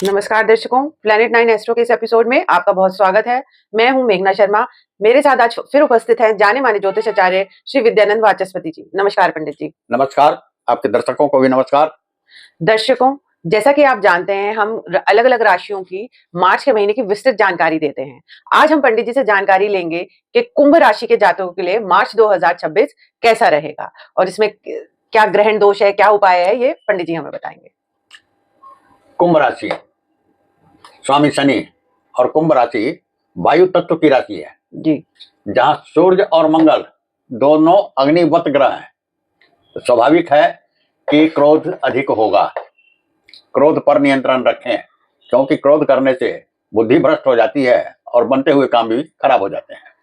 नमस्कार दर्शकों, planet 9 astro के इस एपिसोड में आपका बहुत स्वागत है। मैं हूं मेघना शर्मा। मेरे साथ आज फिर उपस्थित हैं जाने माने ज्योतिष आचार्य श्री विद्यानंद वाचस्पति जी। नमस्कार पंडित जी। नमस्कार, आपके दर्शकों को भी नमस्कार। दर्शकों, जैसा कि आप जानते हैं, हम अलग अलग राशियों की मार्च के महीने की विस्तृत जानकारी देते हैं। आज हम पंडित जी से जानकारी लेंगे कि कुंभ राशि के जातकों के लिए मार्च 2026 कैसा रहेगा और इसमें क्या ग्रहण दोष है, क्या उपाय है, ये पंडित जी हमें बताएंगे। कुंभ राशि, स्वामी शनि और कुंभ राशि वायु तत्व की राशि है जी। जहां सूर्य और मंगल दोनों अग्निवत ग्रह हैं। तो स्वाभाविक है कि क्रोध अधिक होगा। क्रोध पर नियंत्रण रखें, क्योंकि क्रोध करने से बुद्धि भ्रष्ट हो जाती है और बनते हुए काम भी खराब हो जाते हैं।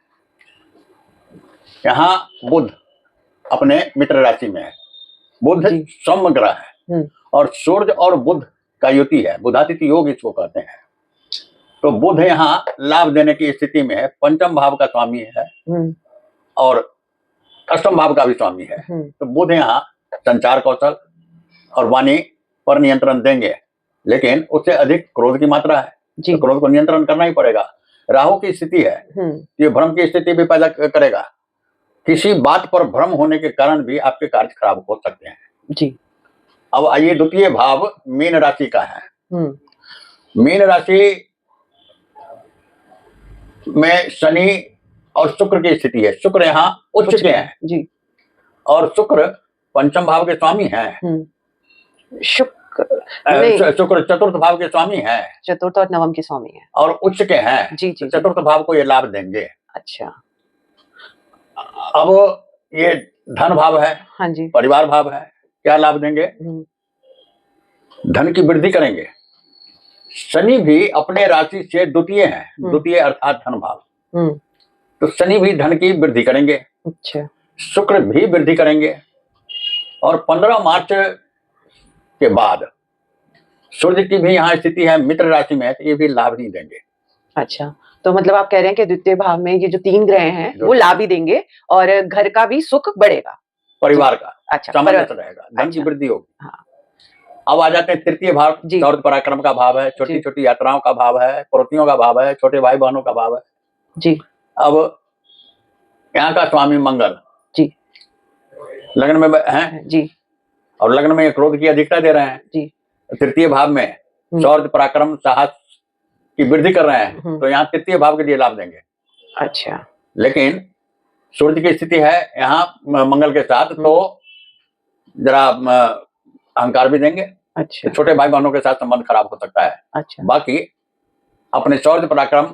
यहाँ बुध अपने मित्र राशि में है। बुध सौम्य ग्रह है और सूर्य और बुध का युति है, बुधादित्य योग इसको कहते हैं। तो बुध यहाँ लाभ देने की स्थिति में है, पंचम भाव का स्वामी है और अष्टम भाव का भी स्वामी है। तो बुध यहाँ संचार कौशल और वाणी पर नियंत्रण देंगे, लेकिन उससे अधिक क्रोध की मात्रा है, तो क्रोध को नियंत्रण करना ही पड़ेगा। राहु की स्थिति है, ये भ्रम की स्थिति भी पैदा करेगा। किसी बात पर भ्रम होने के कारण भी आपके कार्य खराब हो सकते हैं जी। अब आइए, द्वितीय भाव मीन राशि का है। मीन राशि में शनि और शुक्र की स्थिति है। शुक्र यहाँ उच्च के हैं जी, और शुक्र पंचम भाव के स्वामी हैं। शुक्र चतुर्थ भाव के स्वामी हैं, चतुर्थ और नवम के स्वामी हैं और उच्च के हैं। जी जी। चतुर्थ भाव को ये लाभ देंगे। अच्छा, अब ये धन भाव है, हाँ जी, परिवार भाव है, क्या लाभ देंगे? धन की वृद्धि करेंगे। शनि भी अपने राशि से द्वितीय है, द्वितीय अर्थात धन भाव, तो शनि भी धन की वृद्धि करेंगे। अच्छा, शुक्र भी वृद्धि करेंगे और 15 मार्च के बाद सूर्य की भी यहाँ स्थिति है मित्र राशि में, तो ये भी लाभ नहीं देंगे। अच्छा, तो मतलब आप कह रहे हैं कि द्वितीय भाव में ये जो 3 ग्रह हैं वो लाभ ही देंगे और घर का भी सुख बढ़ेगा, परिवार का अच्छा सामंजस्य रहेगा, धन की वृद्धि होगी। हाँ। अब आ जाते हैं तृतीय भाव, दौड़ पराक्रम का भाव है, छोटी छोटी यात्राओं का भाव है, प्रवृत्तियों का भाव है, छोटे भाई बहनों का भाव है जी। अब यहाँ का स्वामी मंगल जी लग्न में हैं जी, और लग्न में क्रोध की अधिकता दे रहे हैं जी। तृतीय भाव में शौर्य पराक्रम साहस की वृद्धि कर रहे हैं, तो यहाँ तृतीय भाव के लिए लाभ देंगे। अच्छा, लेकिन सूर्य की स्थिति है यहाँ मंगल के साथ, तो जरा अहंकार भी देंगे। अच्छा, तो छोटे भाई बहनों के साथ संबंध खराब हो सकता है। अच्छा, बाकी अपने शौर्य पराक्रम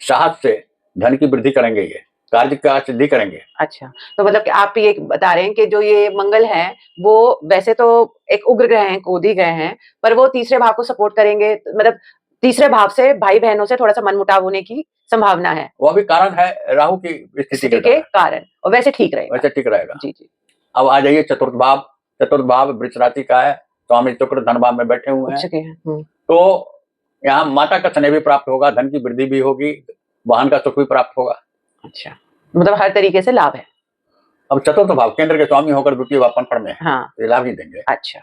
साहस से धन की वृद्धि करेंगे, ये कार्य का सिद्धि करेंगे। अच्छा, तो मतलब कि आप ये बता रहे हैं कि जो ये मंगल है वो वैसे तो एक उग्र ग्रह हैं, क्रोधी ग्रह हैं, पर वो तीसरे भाव को सपोर्ट करेंगे, मतलब तीसरे भाव से भाई बहनों से थोड़ा सा मनमुटाव होने की संभावना है। वो भी कारण है राहु की स्थिति के कारण, और वैसे ठीक रहेगा। वैसे ठीक रहेगा जी जी। अब आ जाइए चतुर्थ भाव। चतुर्थ भाव वृक्ष राशि का है, स्वामी शुक्र धन भाव में बैठे हुए हैं, तो यहाँ माता का स्नेह भी प्राप्त होगा, धन की वृद्धि भी होगी, वाहन का सुख भी प्राप्त होगा। अच्छा, मतलब हर तरीके से लाभ है। अब चतुर्थ भाव केंद्र के स्वामी होकर द्वितीय भाव पंचम में हाँ, तो लाभ ही देंगे। अच्छा,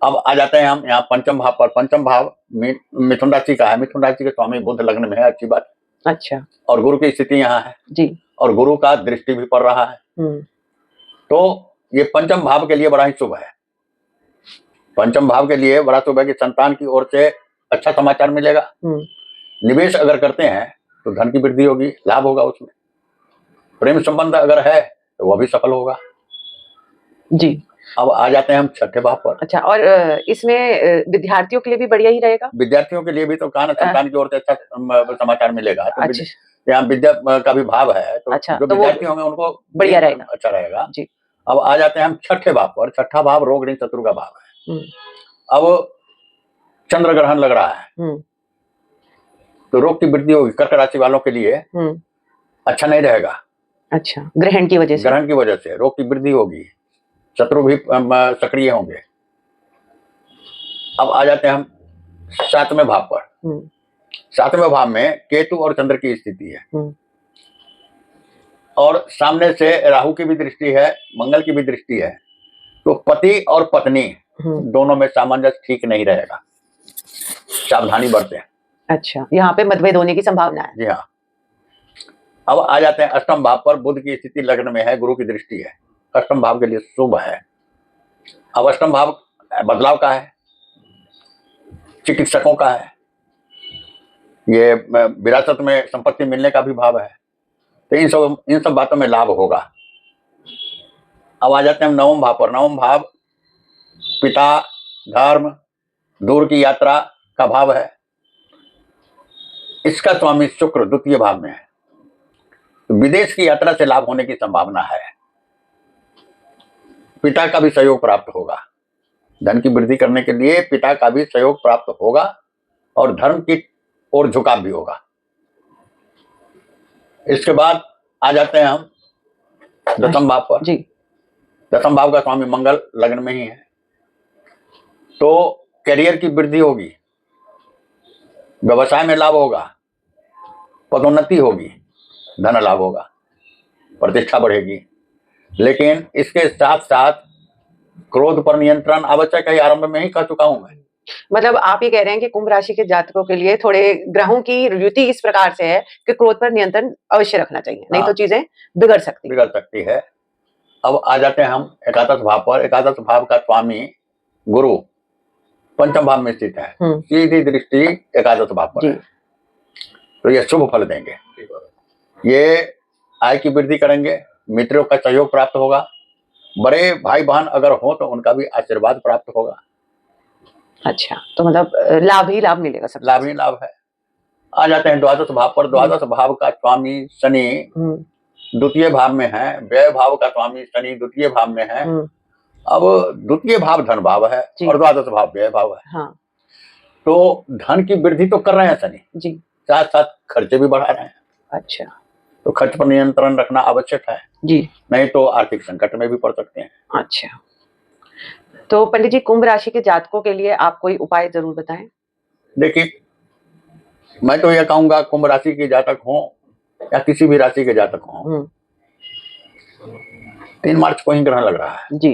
अब आ जाते हैं हम यहाँ पंचम भाव पर। पंचम भाव मिथुन राशि का है, मिथुन राशि के स्वामी बुध लग्न में है, अच्छी बात। अच्छा, और गुरु की स्थिति यहाँ है जी, और गुरु का दृष्टि भी पड़ रहा है, तो ये पंचम भाव के लिए बड़ा ही शुभ है। पंचम भाव के लिए बड़ा शुभ है कि संतान की ओर से अच्छा समाचार मिलेगा। निवेश अगर करते हैं तो धन की वृद्धि होगी, लाभ होगा उसमें। प्रेम संबंध अगर है तो वह भी सफल होगा जी। अब आ जाते हैं हम छठे भाव पर। अच्छा, और इसमें विद्यार्थियों के लिए भी बढ़िया ही रहेगा। विद्यार्थियों के लिए भी तो कहा संतान की ओर से अच्छा समाचार मिलेगा, तो अच्छा, यहाँ विद्या का भी भाव है, तो अच्छा, जो विद्यार्थी होंगे उनको बढ़िया रहेगा, अच्छा रहेगा जी। अब आ जाते हैं हम छठे भाव पर। छठा भाव रोग ऋण शत्रु का भाव है। अब चंद्र ग्रहण लग रहा है, तो रोग की वृद्धि होगी। कर्क राशि वालों के लिए अच्छा नहीं रहेगा। अच्छा, ग्रहण की वजह से, ग्रहण की वजह से रोग की वृद्धि होगी, शत्रु भी सक्रिय होंगे। अब आ जाते हैं हम सातवें भाव पर। सातवें भाव में केतु और चंद्र की स्थिति है और सामने से राहु की भी दृष्टि है, मंगल की भी दृष्टि है, तो पति और पत्नी दोनों में सामंजस्य ठीक नहीं रहेगा। सावधानी बरतें। अच्छा, यहाँ पे मतभेद होने की संभावना है। जी हाँ। अब आ जाते हैं अष्टम भाव पर। बुध की स्थिति लग्न में है, गुरु की दृष्टि है, अष्टम भाव के लिए शुभ है। अब अष्टम भाव बदलाव का है, चिकित्सकों का है, ये विरासत में संपत्ति मिलने का भी भाव है। तो इन सब बातों में लाभ होगा। अब आ जाते हैं हम नवम भाव पर। नवम भाव पिता, धर्म, दूर की यात्रा का भाव है। इसका स्वामी शुक्र द्वितीय भाव में है, तो विदेश की यात्रा से लाभ होने की संभावना है। पिता का भी सहयोग प्राप्त होगा। धन की वृद्धि करने के लिए पिता का भी सहयोग प्राप्त होगा और धर्म की ओर झुकाव भी होगा। इसके बाद आ जाते हैं हम दसम भाव पर। जी। दसम भाव का स्वामी मंगल लग्न में ही है, तो करियर की वृद्धि होगी, व्यवसाय में लाभ होगा, पदोन्नति होगी, धन लाभ होगा, प्रतिष्ठा बढ़ेगी। लेकिन इसके साथ साथ क्रोध पर नियंत्रण आवश्यक है। आरंभ में ही कह चुका हूं मैं। मतलब आप ये कह रहे हैं कि कुंभ राशि के जातकों के लिए थोड़े ग्रहों की युति इस प्रकार से है कि क्रोध पर नियंत्रण अवश्य रखना चाहिए, नहीं तो चीजें बिगड़ सकती है। अब आ जाते हैं हम एकादश भाव पर। एकादश भाव का स्वामी गुरु पंचम भाव में स्थित है, सीधी दृष्टि एकादश भाव पर है, तो ये शुभ फल देंगे। ये आय की वृद्धि करेंगे, मित्रों का सहयोग प्राप्त होगा, बड़े भाई बहन अगर हो तो उनका भी आशीर्वाद प्राप्त होगा। अच्छा, तो मतलब लाभ ही लाभ मिलेगा, सब लाभ ही लाभ है। आ जाते हैं द्वादश भाव पर। द्वादश भाव का स्वामी शनि द्वितीय भाव में है, व्यय भाव का स्वामी शनि द्वितीय भाव में है। अब द्वितीय भाव धन भाव है और द्वादश भाव व्यय भाव है। हाँ। तो धन की वृद्धि तो कर रहे हैं शनि जी, साथ साथ खर्चे भी बढ़ा रहे हैं। अच्छा, तो खर्च पर नियंत्रण रखना आवश्यक है जी, नहीं तो आर्थिक संकट में भी पड़ सकते हैं। अच्छा, तो पंडित जी कुंभ राशि के जातकों के लिए आप कोई उपाय जरूर बताएं। देखिए, मैं तो यह कहूंगा कुंभ राशि के जातक हो या किसी भी राशि के जातक हो, 3 मार्च को ही ग्रहण लग रहा है जी,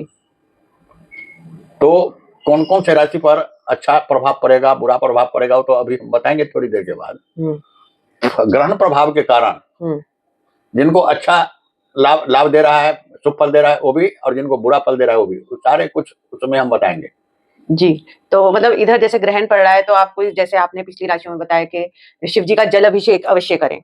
तो कौन कौन से राशि पर अच्छा प्रभाव पड़ेगा, बुरा प्रभाव पड़ेगा, वो तो अभी हम बताएंगे थोड़ी देर के बाद। ग्रहण प्रभाव के कारण जिनको अच्छा लाभ दे रहा है, शुभ फल दे रहा है वो भी, और जिनको बुरा फल दे रहा है वो भी, सारे कुछ उसमें हम बताएंगे जी। तो मतलब इधर जैसे ग्रहण पड़ रहा है तो आपको, जैसे आपने पिछली राशि में बताया कि शिव जी का जल अभिषेक अवश्य करें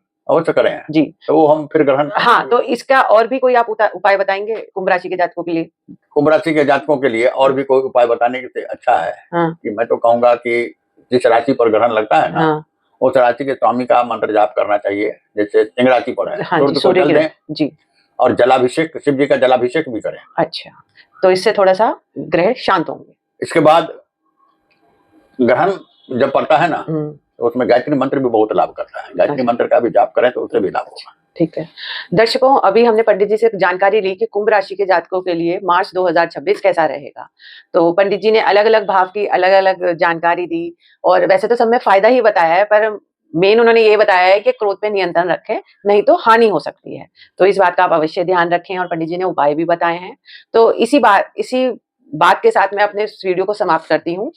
जी, तो वो हम फिर ग्रहण, हाँ, तो इसका और भी कोई आप उपाय बताएंगे कुंभ राशि के जातकों के लिए? कुंभ राशि के जातकों के लिए और भी कोई उपाय बताने से अच्छा है कि मैं तो कहूंगा कि जिस राशि पर ग्रहण लगता है ना, उस राशि के स्वामी का मंत्र जाप करना चाहिए। जैसे सिंह राशि पर है, सूर्य को जल दें जी, और जलाभिषेक, शिव जी का जलाभिषेक भी करें। अच्छा, तो इससे थोड़ा सा ग्रह शांत होंगे। इसके बाद ग्रहण जब पड़ता है ना, तो उसमें गायत्री मंत्र भी बहुत लाभ करता है। गायत्री मंत्र का भी जाप करें तो उससे भी लाभ होगा। ठीक है दर्शकों, अभी हमने पंडित जी से जानकारी ली कि कुंभ राशि के जातकों के लिए मार्च 2026 कैसा रहेगा। तो पंडित जी ने अलग अलग भाव की अलग अलग जानकारी दी, और वैसे तो सब में फायदा ही बताया है, पर मेन उन्होंने ये बताया है कि क्रोध पे नियंत्रण रखें, नहीं तो हानि हो सकती है। तो इस बात का आप अवश्य ध्यान रखें, और पंडित जी ने उपाय भी बताए हैं। तो इसी बात के साथ मैं अपने इस वीडियो को समाप्त करती हूँ।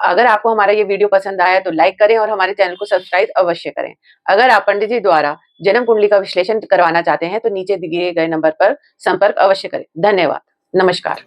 अगर आपको हमारा ये वीडियो पसंद आया तो लाइक करें और हमारे चैनल को सब्सक्राइब अवश्य करें। अगर आप पंडित जी द्वारा जन्म कुंडली का विश्लेषण करवाना चाहते हैं तो नीचे दिए गए नंबर पर संपर्क अवश्य करें। धन्यवाद। नमस्कार।